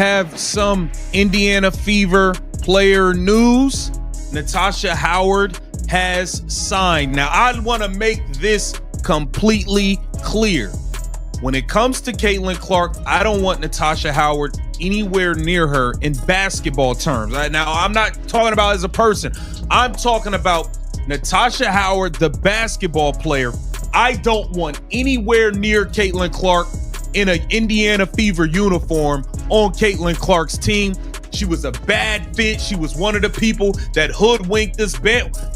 Have some Indiana Fever player news. Natasha Howard has signed. Now, I want to make this completely clear. When it comes to Caitlin Clark, I don't want Natasha Howard anywhere near her in basketball terms. Now, I'm not talking about as a person. I'm talking about Natasha Howard, the basketball player. I don't want anywhere near Caitlin Clark in an Indiana Fever uniform on Caitlin Clark's team. She was a bad fit. She was one of the people that hoodwinked us.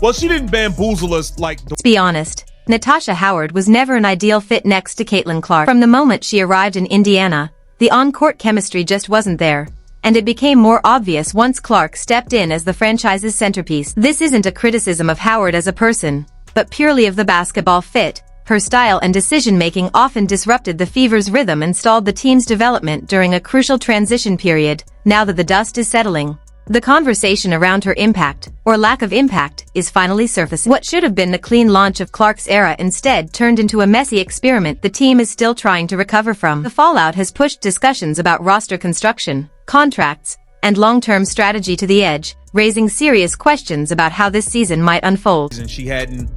Well, she didn't bamboozle us like... Let's be honest. Natasha Howard was never an ideal fit next to Caitlin Clark. From the moment she arrived in Indiana, the on-court chemistry just wasn't there, and it became more obvious once Clark stepped in as the franchise's centerpiece. This isn't a criticism of Howard as a person, but purely of the basketball fit. Her style and decision-making often disrupted the Fever's rhythm and stalled the team's development during a crucial transition period. Now that the dust is settling, the conversation around her impact, or lack of impact, is finally surfacing. What should have been the clean launch of Clark's era instead turned into a messy experiment the team is still trying to recover from. The fallout has pushed discussions about roster construction, contracts, and long-term strategy to the edge, raising serious questions about how this season might unfold. And she hadn't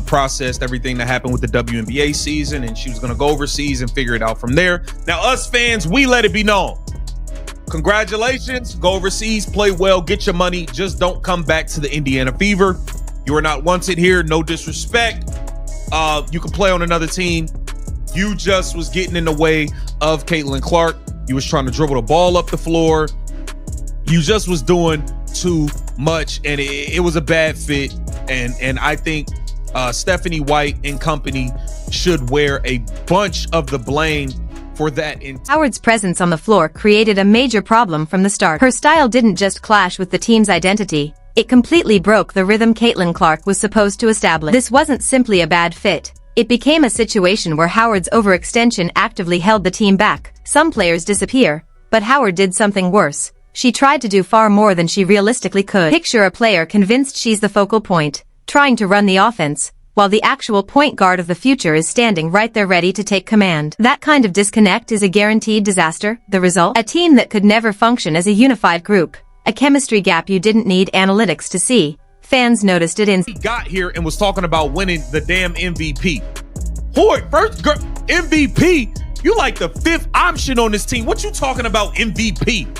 processed everything that happened with the WNBA season, and she was going to go overseas and figure it out from there. Now, us fans, we let it be known. Congratulations, go overseas, play well, get your money, just don't come back to the Indiana Fever. You are not wanted here, no disrespect. You can play on another team. You just was getting in the way of Caitlin Clark. You was trying to dribble the ball up the floor. You just was doing too much, and it was a bad fit. And I think Stephanie White and company should wear a bunch of the blame for that. Howard's presence on the floor created a major problem from the start. Her style didn't just clash with the team's identity, it completely broke the rhythm Caitlin Clark was supposed to establish. This wasn't simply a bad fit. It became a situation where Howard's overextension actively held the team back. Some players disappear, but Howard did something worse. She tried to do far more than she realistically could. Picture a player convinced she's the focal point, trying to run the offense, while the actual point guard of the future is standing right there ready to take command. That kind of disconnect is a guaranteed disaster. The result? A team that could never function as a unified group. A chemistry gap you didn't need analytics to see. Fans noticed it in... He got here and was talking about winning the damn MVP. Boy, first girl, MVP? You like the fifth option on this team. What you talking about MVP?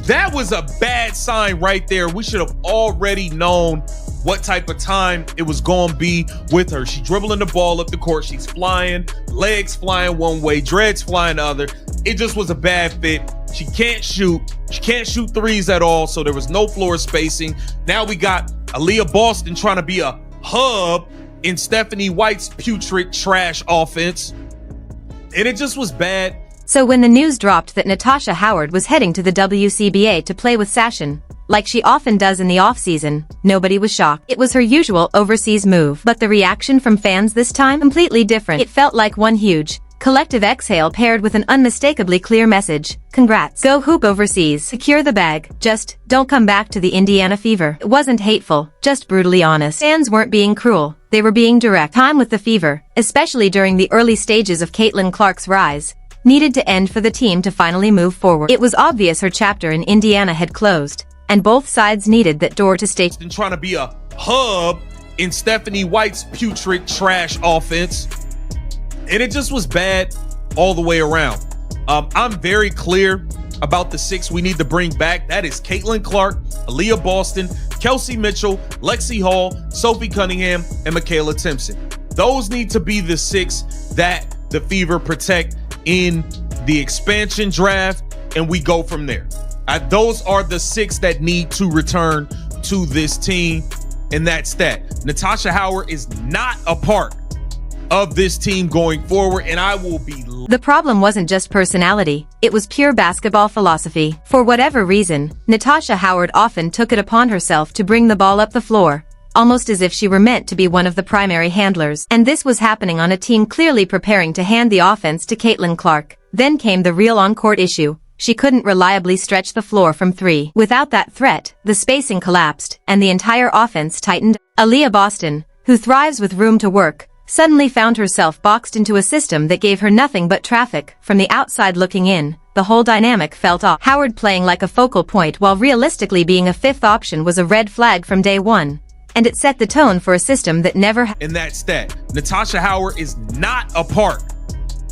That was a bad sign right there. We should have already known what type of time it was going to be with her. She dribbling the ball up the court. She's flying, legs flying one way, dreads flying the other. It just was a bad fit. She can't shoot. She can't shoot threes at all, so there was no floor spacing. Now we got Aaliyah Boston trying to be a hub in Stephanie White's putrid trash offense. And it just was bad. So when the news dropped that Natasha Howard was heading to the WCBA to play with Sashin, like she often does in the off-season, nobody was shocked. It was her usual overseas move. But the reaction from fans this time? Completely different. It felt like one huge, collective exhale paired with an unmistakably clear message. Congrats. Go hoop overseas. Secure the bag. Just don't come back to the Indiana Fever. It wasn't hateful, just brutally honest. Fans weren't being cruel. They were being direct. Time with the Fever, especially during the early stages of Caitlin Clark's rise, needed to end for the team to finally move forward. It was obvious her chapter in Indiana had closed, and both sides needed that door to stay. And trying to be a hub in Stephanie White's putrid trash offense. And it just was bad all the way around. I'm very clear about the six we need to bring back. That is Caitlin Clark, Aaliyah Boston, Kelsey Mitchell, Lexi Hall, Sophie Cunningham, and Michaela Timpson. Those need to be the six that the Fever protect in the expansion draft, and we go from there. Those are the six that need to return to this team, and that's that. Natasha Howard is not a part of this team going forward, and I will be... The problem wasn't just personality, it was pure basketball philosophy. For whatever reason, Natasha Howard often took it upon herself to bring the ball up the floor, almost as if she were meant to be one of the primary handlers. And this was happening on a team clearly preparing to hand the offense to Caitlin Clark. Then came the real on-court issue. She couldn't reliably stretch the floor from three. Without that threat, the spacing collapsed, and the entire offense tightened. Aaliyah Boston, who thrives with room to work, suddenly found herself boxed into a system that gave her nothing but traffic. From the outside looking in, the whole dynamic felt off. Howard playing like a focal point while realistically being a fifth option was a red flag from day one, and it set the tone for a system that never And that's that. Natasha Howard is not a part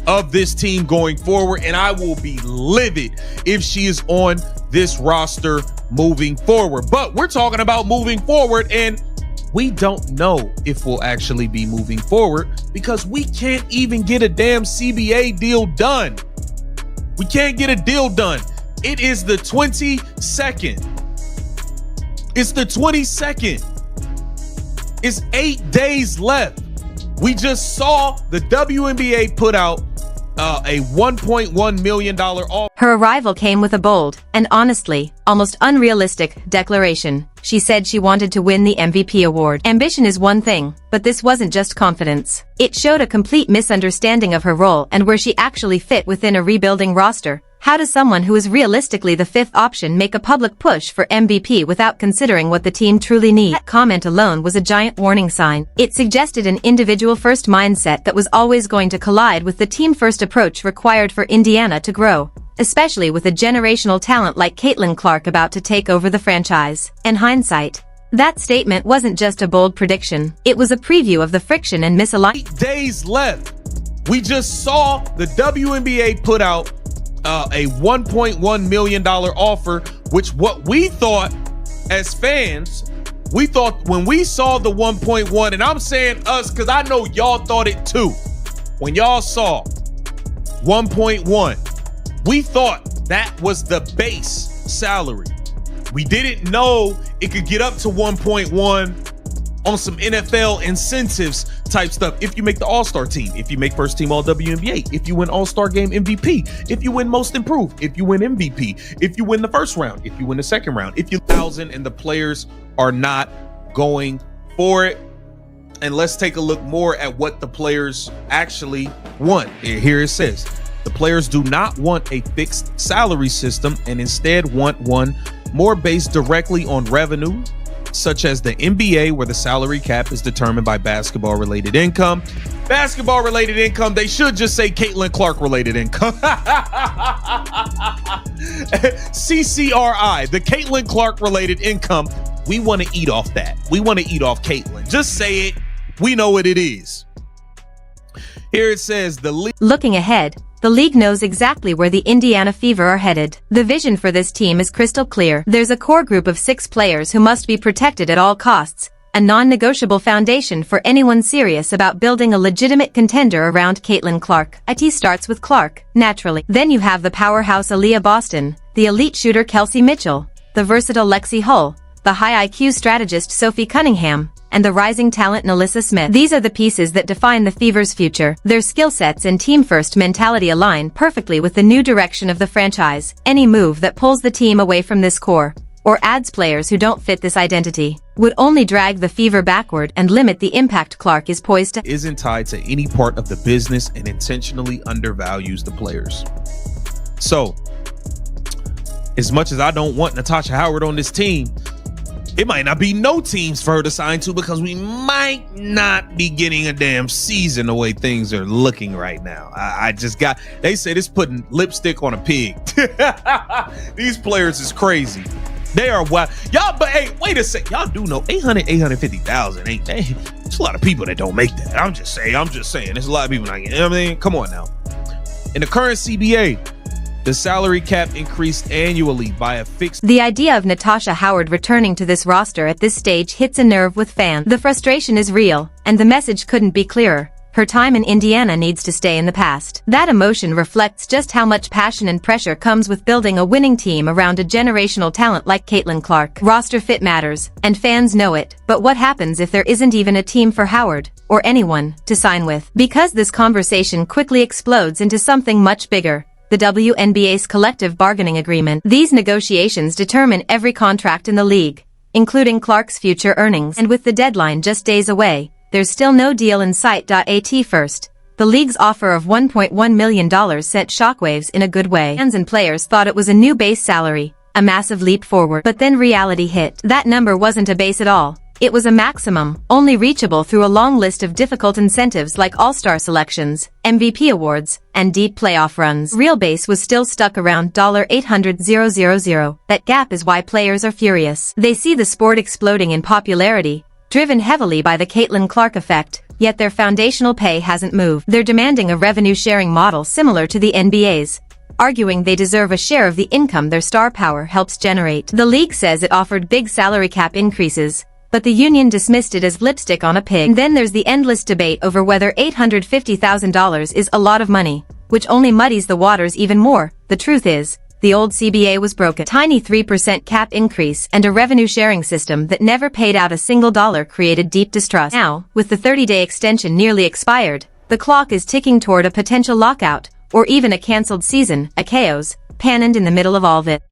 of this team going forward, and I will be livid if she is on this roster moving forward. But we're talking about moving forward, and we don't know if we'll actually be moving forward because we can't even get a damn CBA deal done. We can't get a deal done. It is the 22nd. It's the 22nd. It's 8 days left. We just saw the WNBA put out a $1.1 million offer. Her arrival came with a bold, and honestly, almost unrealistic, declaration. She said she wanted to win the MVP award. Ambition is one thing, but this wasn't just confidence. It showed a complete misunderstanding of her role and where she actually fit within a rebuilding roster. How does someone who is realistically the fifth option make a public push for MVP without considering what the team truly needs? That comment alone was a giant warning sign. It suggested an individual-first mindset that was always going to collide with the team-first approach required for Indiana to grow, especially with a generational talent like Caitlin Clark about to take over the franchise. In hindsight, that statement wasn't just a bold prediction. It was a preview of the friction and misalignment. 8 days left. We just saw the WNBA put out a $1.1 million offer, which what we thought as fans, we thought when we saw the 1.1, and I'm saying us because I know y'all thought it too. When y'all saw 1.1, we thought that was the base salary. We didn't know it could get up to 1.1 on some NFL incentives type stuff. If you make the All-Star team, if you make first team All WNBA, if you win All-Star game MVP, if you win most improved, if you win MVP, if you win the first round, if you win the second round, if you 1,000 and the players are not going for it. And let's take a look more at what the players actually want. Here it says, the players do not want a fixed salary system and instead want one more based directly on revenue, such as the NBA, where the salary cap is determined by basketball-related income. Basketball-related income, they should just say Caitlin Clark-related income. CCRI, the Caitlin Clark-related income. We want to eat off that. We want to eat off Caitlin. Just say it. We know what it is. Here it says, Looking ahead, the league knows exactly where the Indiana Fever are headed. The vision for this team is crystal clear. There's a core group of 6 players who must be protected at all costs, a non-negotiable foundation for anyone serious about building a legitimate contender around Caitlin Clark. It starts with Clark, naturally. Then you have the powerhouse Aaliyah Boston, the elite shooter Kelsey Mitchell, the versatile Lexi Hull, the high IQ strategist Sophie Cunningham, and the rising talent Nalissa Smith. These are the pieces that define the Fever's future. Their skill sets and team-first mentality align perfectly with the new direction of the franchise. Any move that pulls the team away from this core, or adds players who don't fit this identity, would only drag the Fever backward and limit the impact Clark is poised to. Isn't tied to any part of the business and intentionally undervalues the players. So, as much as I don't want Natasha Howard on this team, it might not be no teams for her to sign to because we might not be getting a damn season the way things are looking right now. They said it's putting lipstick on a pig. These players is crazy. They are wild. Y'all, but hey, wait a sec. Y'all do know 850,000 ain't they? There's a lot of people that don't make that. I'm just saying. There's a lot of people not getting, you know what I mean? Come on now. In the current CBA, the salary cap increased annually by a fixed. The idea of Natasha Howard returning to this roster at this stage hits a nerve with fans. The frustration is real, and the message couldn't be clearer. Her time in Indiana needs to stay in the past. That emotion reflects just how much passion and pressure comes with building a winning team around a generational talent like Caitlin Clark. Roster fit matters, and fans know it. But what happens if there isn't even a team for Howard, or anyone, to sign with? Because this conversation quickly explodes into something much bigger. The WNBA's collective bargaining agreement. These negotiations determine every contract in the league, including Clark's future earnings. And with the deadline just days away, there's still no deal in sight. At first, the league's offer of $1.1 million sent shockwaves in a good way. Fans and players thought it was a new base salary, a massive leap forward. But then reality hit. That number wasn't a base at all. It was a maximum, only reachable through a long list of difficult incentives like all-star selections, MVP awards, and deep playoff runs. Real base was still stuck around $800,000. That gap is why players are furious. They see the sport exploding in popularity, driven heavily by the Caitlin Clark effect, yet their foundational pay hasn't moved. They're demanding a revenue-sharing model similar to the NBA's, arguing they deserve a share of the income their star power helps generate. The league says it offered big salary cap increases, but the union dismissed it as lipstick on a pig. And then there's the endless debate over whether $850,000 is a lot of money, which only muddies the waters even more. The truth is, the old CBA was broken. Tiny 3% cap increase and a revenue-sharing system that never paid out a single dollar created deep distrust. Now, with the 30-day extension nearly expired, the clock is ticking toward a potential lockout, or even a cancelled season. A chaos, panned in the middle of all of it.